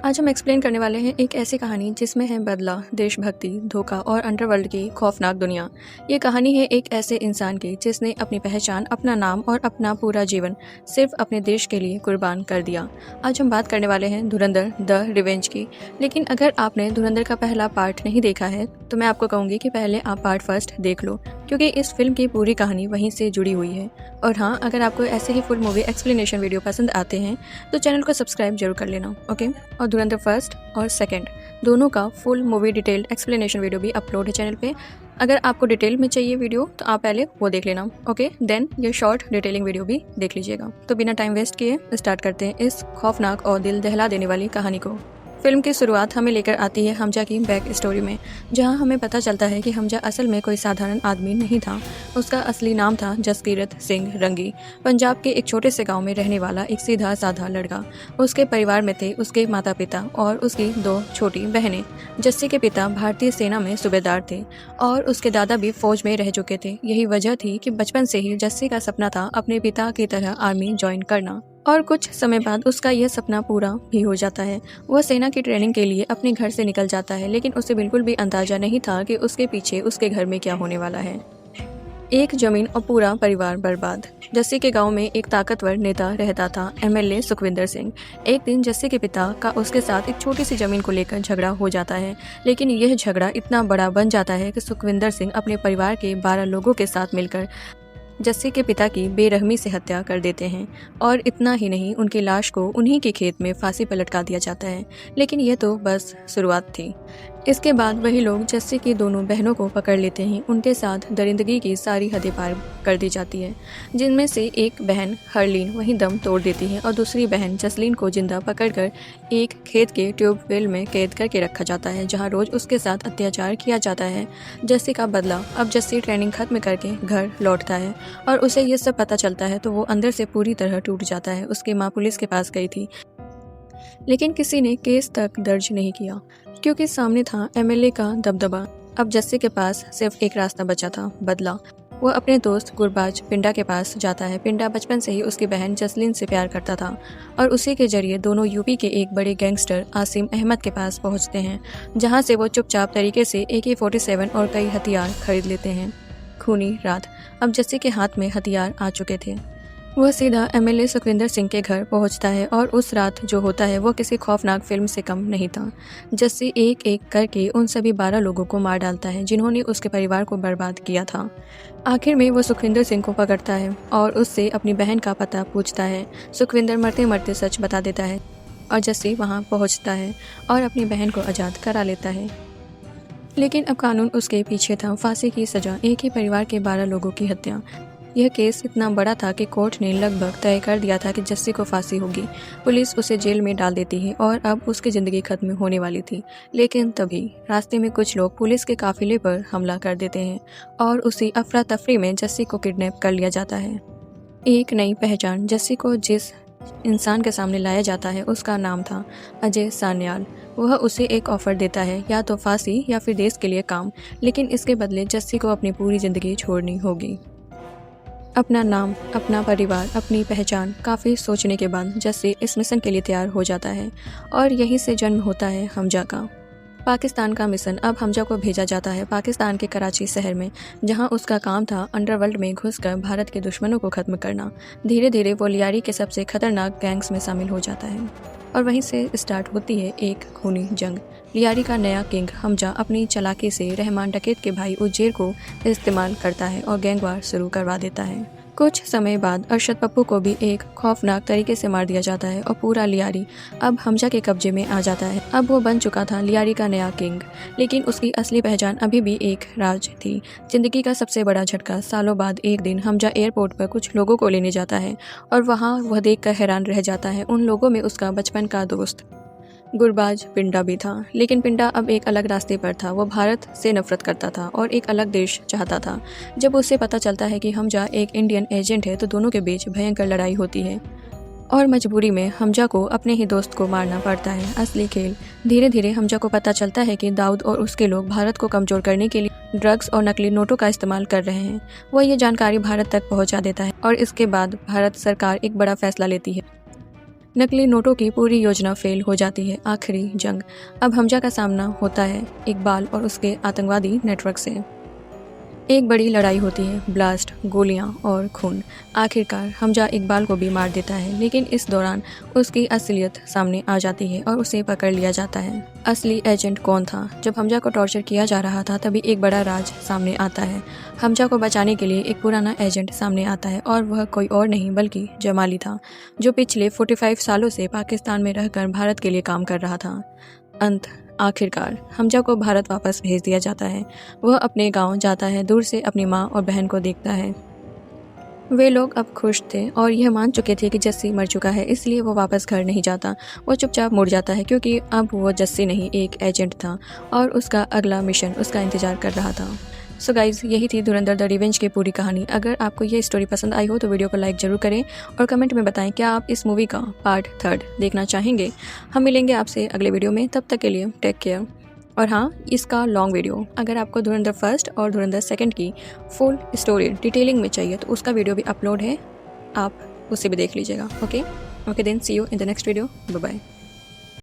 आज हम एक्सप्लेन करने वाले हैं एक ऐसी कहानी जिसमें है बदला, देशभक्ति, धोखा और अंडरवर्ल्ड की खौफनाक दुनिया। ये कहानी है एक ऐसे इंसान की जिसने अपनी पहचान, अपना नाम और अपना पूरा जीवन सिर्फ अपने देश के लिए कुर्बान कर दिया। आज हम बात करने वाले हैं धुरंधर द रिवेंज की। लेकिन अगर आपने धुरंधर का पहला पार्ट नहीं देखा है तो मैं आपको कहूँगी कि पहले आप पार्ट फर्स्ट देख लो, क्योंकि इस फिल्म की पूरी कहानी वहीं से जुड़ी हुई है। और हाँ, अगर आपको ऐसे ही फुल मूवी एक्सप्लेनेशन वीडियो पसंद आते हैं तो चैनल को सब्सक्राइब जरूर कर लेना, ओके। और धुरंधर फर्स्ट और सेकंड दोनों का full movie detailed explanation video भी अपलोड है चैनल पे। अगर आपको डिटेल में चाहिए वीडियो तो आप पहले वो देख लेना, ओके। देन ये शॉर्ट डिटेलिंग वीडियो भी देख लीजिएगा। तो बिना टाइम वेस्ट किए स्टार्ट करते हैं इस खौफनाक और दिल दहला देने वाली कहानी को। फिल्म की शुरुआत हमें लेकर आती है हमजा की बैक स्टोरी में, जहां हमें पता चलता है कि हमजा असल में कोई साधारण आदमी नहीं था। उसका असली नाम था जसकीरत सिंह रंगी। पंजाब के एक छोटे से गांव में रहने वाला एक सीधा साधा लड़का। उसके परिवार में थे उसके माता पिता और उसकी 2 छोटी बहनें। जस्सी के पिता भारतीय सेना में सूबेदार थे और उसके दादा भी फौज में रह चुके थे। यही वजह थी कि बचपन से ही जस्सी का सपना था अपने पिता की तरह आर्मी ज्वाइन करना। और कुछ समय बाद उसका यह सपना पूरा भी हो जाता है। वह सेना की ट्रेनिंग के लिए अपने घर से निकल जाता है, लेकिन उसे बिल्कुल भी अंदाजा नहीं था कि उसके पीछे उसके घर में क्या होने वाला है। एक जमीन और पूरा परिवार बर्बाद। जस्सी के गांव में एक ताकतवर नेता रहता था, एमएलए सुखविंदर सिंह। एक दिन जस्सी के पिता का उसके साथ एक छोटी सी जमीन को लेकर झगड़ा हो जाता है, लेकिन यह झगड़ा इतना बड़ा बन जाता है कि सुखविंदर सिंह अपने परिवार के 12 लोगों के साथ मिलकर जस्सी के पिता की बेरहमी से हत्या कर देते हैं। और इतना ही नहीं, उनकी लाश को उन्हीं के खेत में फांसी पर लटका दिया जाता है। लेकिन यह तो बस शुरुआत थी। इसके बाद वही लोग जस्सी की दोनों बहनों को पकड़ लेते हैं। उनके साथ दरिंदगी की सारी हदें पार कर दी जाती है, जिनमें से एक बहन हरलीन वहीं दम तोड़ देती है और दूसरी बहन जसलीन को जिंदा पकड़कर एक खेत के ट्यूबवेल में कैद करके रखा जाता है, जहां रोज उसके साथ अत्याचार किया जाता है। जस्सी का बदला। अब जस्सी ट्रेनिंग खत्म करके घर लौटता है और उसे ये सब पता चलता है तो वो अंदर से पूरी तरह टूट जाता है। उसकी माँ पुलिस के पास गई थी, लेकिन किसी ने केस तक दर्ज नहीं किया, क्योंकि सामने था एमएलए का दबदबा। अब जस्सी के पास सिर्फ एक रास्ता बचा था, बदला। वह अपने दोस्त गुरबाज पिंडा के पास जाता है। पिंडा बचपन से ही उसकी बहन जसलीन से प्यार करता था और उसी के जरिए दोनों यूपी के एक बड़े गैंगस्टर आसिम अहमद के पास पहुंचते हैं, जहां से वो चुपचाप तरीके से AK-47 और कई हथियार खरीद लेते हैं। खूनी रात। अब जस्सी के हाथ में हथियार आ चुके थे। वह सीधा एमएलए सुखविंदर सिंह के घर पहुंचता है और उस रात जो होता है वो किसी खौफनाक फिल्म से कम नहीं था। जस्सी एक एक करके उन सभी 12 लोगों को मार डालता है जिन्होंने उसके परिवार को बर्बाद किया था। आखिर में वो सुखविंदर सिंह को पकड़ता है और उससे अपनी बहन का पता पूछता है। सुखविंदर मरते मरते सच बता देता है और जस्सी वहाँ पहुँचता है और अपनी बहन को आज़ाद करा लेता है। लेकिन अब कानून उसके पीछे था। फांसी की सजा, एक ही परिवार के 12 लोगों की हत्या। यह केस इतना बड़ा था कि कोर्ट ने लगभग तय कर दिया था कि जस्सी को फांसी होगी। पुलिस उसे जेल में डाल देती है और अब उसकी ज़िंदगी खत्म होने वाली थी। लेकिन तभी रास्ते में कुछ लोग पुलिस के काफिले पर हमला कर देते हैं और उसी अफरा तफरी में जस्सी को किडनैप कर लिया जाता है। एक नई पहचान। जस्सी को जिस इंसान के सामने लाया जाता है उसका नाम था अजय सान्याल। वह उसे एक ऑफर देता है, या तो फांसी या फिर देश के लिए काम, लेकिन इसके बदले जस्सी को अपनी पूरी ज़िंदगी छोड़नी होगी। अपना नाम, अपना परिवार, अपनी पहचान। काफ़ी सोचने के बाद जस्सी इस मिशन के लिए तैयार हो जाता है और यहीं से जन्म होता है हमजा का। पाकिस्तान का मिशन। अब हमजा को भेजा जाता है पाकिस्तान के कराची शहर में, जहां उसका काम था अंडरवर्ल्ड में घुसकर भारत के दुश्मनों को खत्म करना। धीरे धीरे वो लियारी के सबसे खतरनाक गैंग्स में शामिल हो जाता है और वहीं से स्टार्ट होती है एक खूनी जंग। लियारी का नया किंग हमजा अपनी चालाकी से रहमान डकैत के भाई उज्जैर को इस्तेमाल करता है और गैंग वार शुरू करवा देता है। कुछ समय बाद अरशद पप्पू को भी एक खौफनाक तरीके से मार दिया जाता है और पूरा लियारी अब हमजा के कब्जे में आ जाता है। अब वो बन चुका था लियारी का नया किंग, लेकिन उसकी असली पहचान अभी भी एक राज थी। जिंदगी का सबसे बड़ा झटका। सालों बाद एक दिन हमजा एयरपोर्ट पर कुछ लोगों को लेने जाता है और वहाँ वह देखकर हैरान रह जाता है। उन लोगों में उसका बचपन का दोस्त गुरबाज पिंडा भी था, लेकिन पिंडा अब एक अलग रास्ते पर था। वो भारत से नफरत करता था और एक अलग देश चाहता था। जब उसे पता चलता है कि हमजा एक इंडियन एजेंट है तो दोनों के बीच भयंकर लड़ाई होती है और मजबूरी में हमजा को अपने ही दोस्त को मारना पड़ता है। असली खेल। धीरे धीरे हमजा को पता चलता है कि दाऊद और उसके लोग भारत को कमजोर करने के लिए ड्रग्स और नकली नोटों का इस्तेमाल कर रहे हैं। वह ये जानकारी भारत तक पहुंचा देता है और इसके बाद भारत सरकार एक बड़ा फैसला लेती है। नकली नोटों की पूरी योजना फेल हो जाती है। आखिरी जंग। अब हमजा का सामना होता है इकबाल और उसके आतंकवादी नेटवर्क से। एक बड़ी लड़ाई होती है, ब्लास्ट, गोलियां और खून। आखिरकार हमजा इकबाल को भी मार देता है, लेकिन इस दौरान उसकी असलियत सामने आ जाती है और उसे पकड़ लिया जाता है। असली एजेंट कौन था? जब हमजा को टॉर्चर किया जा रहा था तभी एक बड़ा राज सामने आता है। हमजा को बचाने के लिए एक पुराना एजेंट सामने आता है और वह कोई और नहीं बल्कि जमाली था, जो पिछले 45 सालों से पाकिस्तान में रहकर भारत के लिए काम कर रहा था। अंत। आखिरकार हमजा को भारत वापस भेज दिया जाता है। वह अपने गांव जाता है, दूर से अपनी माँ और बहन को देखता है। वे लोग अब खुश थे और यह मान चुके थे कि जस्सी मर चुका है, इसलिए वो वापस घर नहीं जाता। वो चुपचाप मुड़ जाता है क्योंकि अब वो जस्सी नहीं, एक एजेंट था और उसका अगला मिशन उसका इंतजार कर रहा था। सो गाइज, यही थी धुरंधर द रिवेंज की पूरी कहानी। अगर आपको ये स्टोरी पसंद आई हो तो वीडियो को लाइक जरूर करें और कमेंट में बताएं क्या आप इस मूवी का पार्ट 3 देखना चाहेंगे। हम मिलेंगे आपसे अगले वीडियो में, तब तक के लिए टेक केयर। और हाँ, इसका लॉन्ग वीडियो अगर आपको धुरंधर 1 और धुरंधर 2 की फुल स्टोरी डिटेलिंग में चाहिए तो उसका वीडियो भी अपलोड है, आप उसे भी देख लीजिएगा। Okay then, see you in the next video. Bye bye.